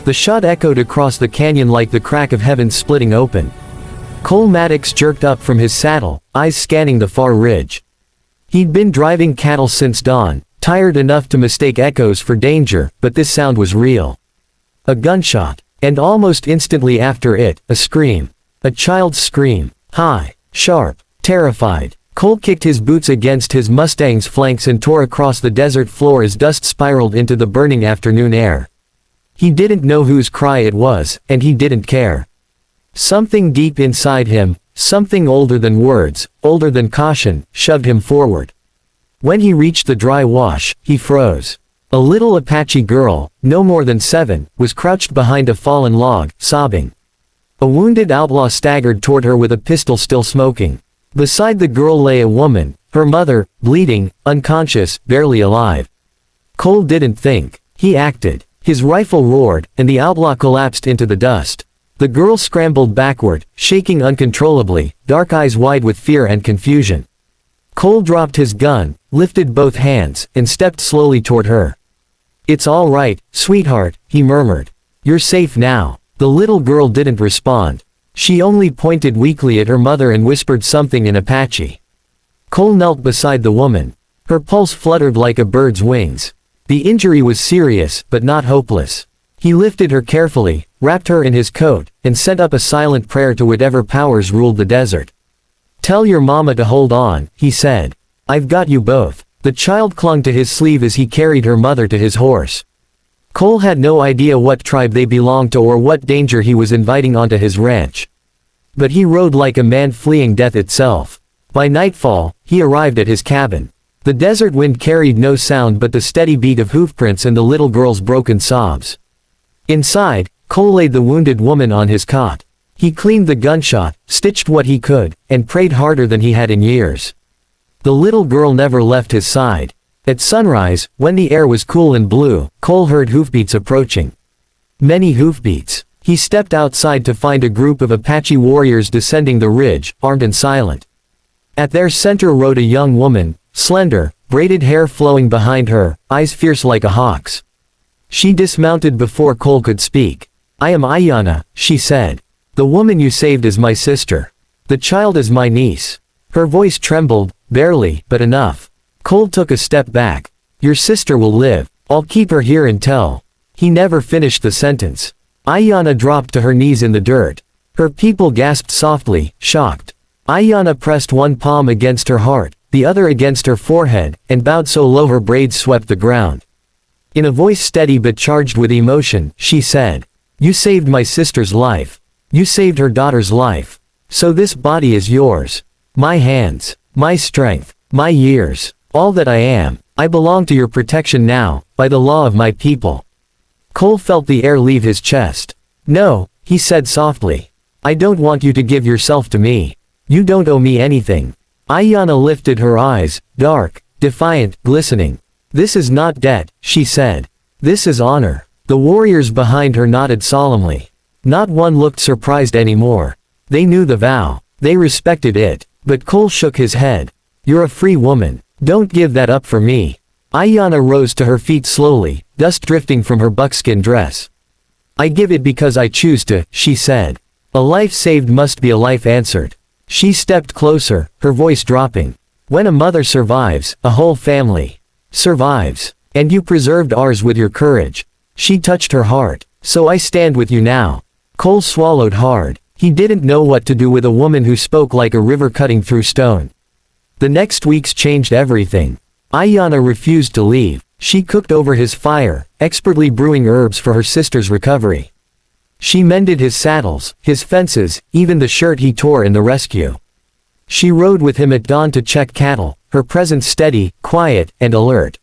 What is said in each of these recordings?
The shot echoed across the canyon like the crack of heaven splitting open. Cole Maddox jerked up from his saddle, eyes scanning the far ridge. He'd been driving cattle since dawn, tired enough to mistake echoes for danger, but this sound was real. A gunshot. And almost instantly after it, a scream. A child's scream. High, sharp, terrified. Cole kicked his boots against his Mustang's flanks and tore across the desert floor as dust spiraled into the burning afternoon air. He didn't know whose cry it was, and he didn't care. Something deep inside him, something older than words, older than caution, shoved him forward. When he reached the dry wash, he froze. A little Apache girl, no more than 7, was crouched behind a fallen log, sobbing. A wounded outlaw staggered toward her with a pistol still smoking. Beside the girl lay a woman, her mother, bleeding, unconscious, barely alive. Cole didn't think. He acted. His rifle roared, and the outlaw collapsed into the dust. The girl scrambled backward, shaking uncontrollably, dark eyes wide with fear and confusion. Cole dropped his gun, lifted both hands, and stepped slowly toward her. "It's all right, sweetheart," he murmured. "You're safe now." The little girl didn't respond. She only pointed weakly at her mother and whispered something in Apache. Cole knelt beside the woman. Her pulse fluttered like a bird's wings. The injury was serious, but not hopeless. He lifted her carefully, wrapped her in his coat, and sent up a silent prayer to whatever powers ruled the desert. "Tell your mama to hold on," he said. "I've got you both." The child clung to his sleeve as he carried her mother to his horse. Cole had no idea what tribe they belonged to or what danger he was inviting onto his ranch. But he rode like a man fleeing death itself. By nightfall, he arrived at his cabin. The desert wind carried no sound but the steady beat of hoofprints and the little girl's broken sobs. Inside, Cole laid the wounded woman on his cot. He cleaned the gunshot, stitched what he could, and prayed harder than he had in years. The little girl never left his side. At sunrise, when the air was cool and blue, Cole heard hoofbeats approaching. Many hoofbeats. He stepped outside to find a group of Apache warriors descending the ridge, armed and silent. At their center rode a young woman, slender, braided hair flowing behind her, eyes fierce like a hawk's. She dismounted before Cole could speak. "I am Ayanna," she said. "The woman you saved is my sister. The child is my niece." Her voice trembled, barely, but enough. Cole took a step back. "Your sister will live. I'll keep her here until—" He never finished the sentence. Ayanna dropped to her knees in the dirt. Her people gasped softly, shocked. Ayanna pressed one palm against her heart, the other against her forehead, and bowed so low her braids swept the ground. In a voice steady but charged with emotion, she said, "You saved my sister's life. You saved her daughter's life. So this body is yours. My hands, my strength, my years. All that I am, I belong to your protection now, by the law of my people." Cole felt the air leave his chest. "No," he said softly. "I don't want you to give yourself to me. You don't owe me anything." Ayanna lifted her eyes, dark, defiant, glistening. "This is not debt," she said. "This is honor." The warriors behind her nodded solemnly. Not one looked surprised anymore. They knew the vow. They respected it. But Cole shook his head. "You're a free woman. Don't give that up for me." Ayanna rose to her feet slowly, dust drifting from her buckskin dress. "I give it because I choose to," she said. "A life saved must be a life answered." She stepped closer, her voice dropping. "When a mother survives, a whole family survives. And you preserved ours with your courage." She touched her heart. "So I stand with you now." Cole swallowed hard. He didn't know what to do with a woman who spoke like a river cutting through stone. The next weeks changed everything. Ayanna refused to leave. She cooked over his fire, expertly brewing herbs for her sister's recovery. She mended his saddles, his fences, even the shirt he tore in the rescue. She rode with him at dawn to check cattle, her presence steady, quiet, and alert.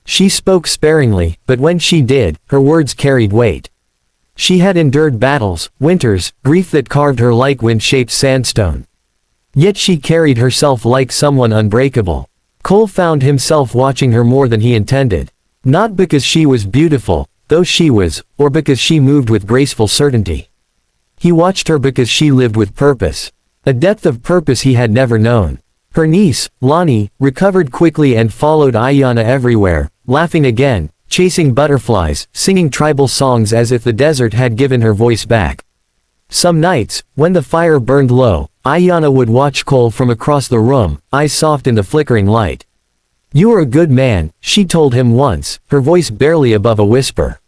She spoke sparingly, but when she did, her words carried weight. She had endured battles, winters, grief that carved her like wind-shaped sandstone. Yet she carried herself like someone unbreakable. Cole found himself watching her more than he intended. Not because she was beautiful, though she was, or because she moved with graceful certainty. He watched her because she lived with purpose. A depth of purpose he had never known. Her niece, Lonnie, recovered quickly and followed Ayanna everywhere, laughing again, chasing butterflies, singing tribal songs as if the desert had given her voice back. Some nights, when the fire burned low, Ayanna would watch Cole from across the room, eyes soft in the flickering light. "You are a good man," she told him once, her voice barely above a whisper.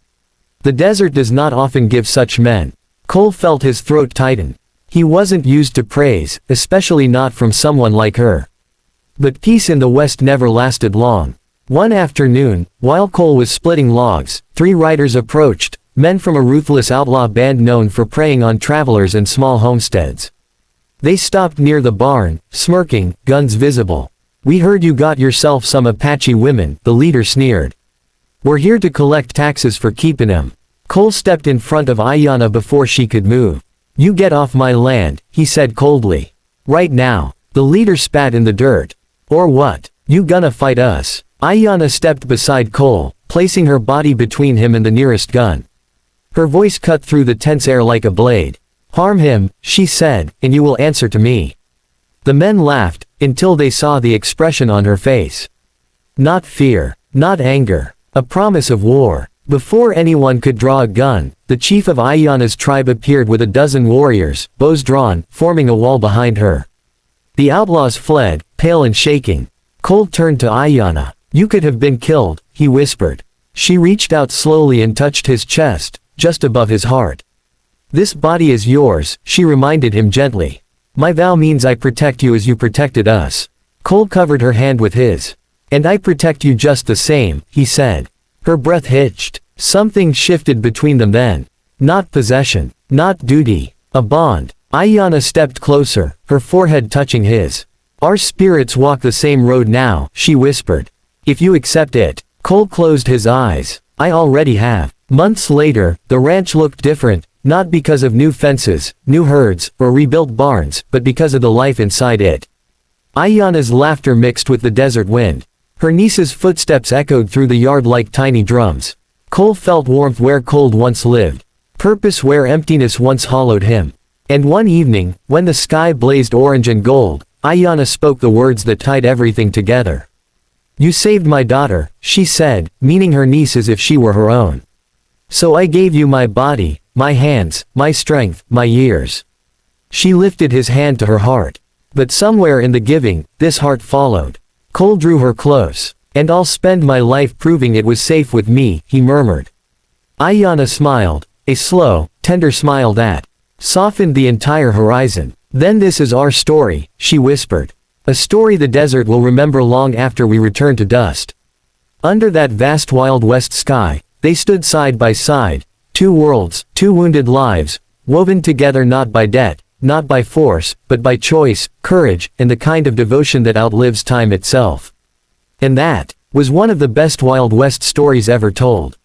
The desert does not often give such men. Cole felt his throat tighten. He wasn't used to praise, especially not from someone like her. But peace in the West never lasted long. One afternoon, while Cole was splitting logs, 3 riders approached, men from a ruthless outlaw band known for preying on travelers and small homesteads. They stopped near the barn, smirking, guns visible. "We heard you got yourself some Apache women," the leader sneered. "We're here to collect taxes for keeping 'em." Cole stepped in front of Ayanna before she could move. "You get off my land," he said coldly. "Right now." The leader spat in the dirt. "Or what? You gonna fight us?" Ayanna stepped beside Cole, placing her body between him and the nearest gun. Her voice cut through the tense air like a blade. "Harm him," she said, "and you will answer to me." The men laughed, until they saw the expression on her face. Not fear, not anger, a promise of war. Before anyone could draw a gun, the chief of Ayanna's tribe appeared with a dozen warriors, bows drawn, forming a wall behind her. The outlaws fled, pale and shaking. Cole turned to Ayanna. "You could have been killed," he whispered. She reached out slowly and touched his chest, just above his heart. "This body is yours," she reminded him gently. "My vow means I protect you as you protected us." Cole covered her hand with his. "And I protect you just the same," he said. Her breath hitched. Something shifted between them then. Not possession. Not duty. A bond. Ayanna stepped closer, her forehead touching his. "Our spirits walk the same road now," she whispered. "If you accept it." Cole closed his eyes. "I already have." Months later, the ranch looked different, not because of new fences, new herds, or rebuilt barns, but because of the life inside it. Ayanna's laughter mixed with the desert wind. Her niece's footsteps echoed through the yard like tiny drums. Cole felt warmth where cold once lived. Purpose where emptiness once hollowed him. And one evening, when the sky blazed orange and gold, Ayanna spoke the words that tied everything together. "You saved my daughter," she said, meaning her niece as if she were her own. "So I gave you my body, my hands, my strength, my years." She lifted his hand to her heart. But somewhere in the giving, this heart followed. Cole drew her close. "And I'll spend my life proving it was safe with me," he murmured. Ayanna smiled, a slow, tender smile that softened the entire horizon. "Then this is our story," she whispered. "A story the desert will remember long after we return to dust." Under that vast Wild West sky, they stood side by side, 2 worlds, 2 wounded lives, woven together not by debt, not by force, but by choice, courage, and the kind of devotion that outlives time itself. And that was one of the best Wild West stories ever told.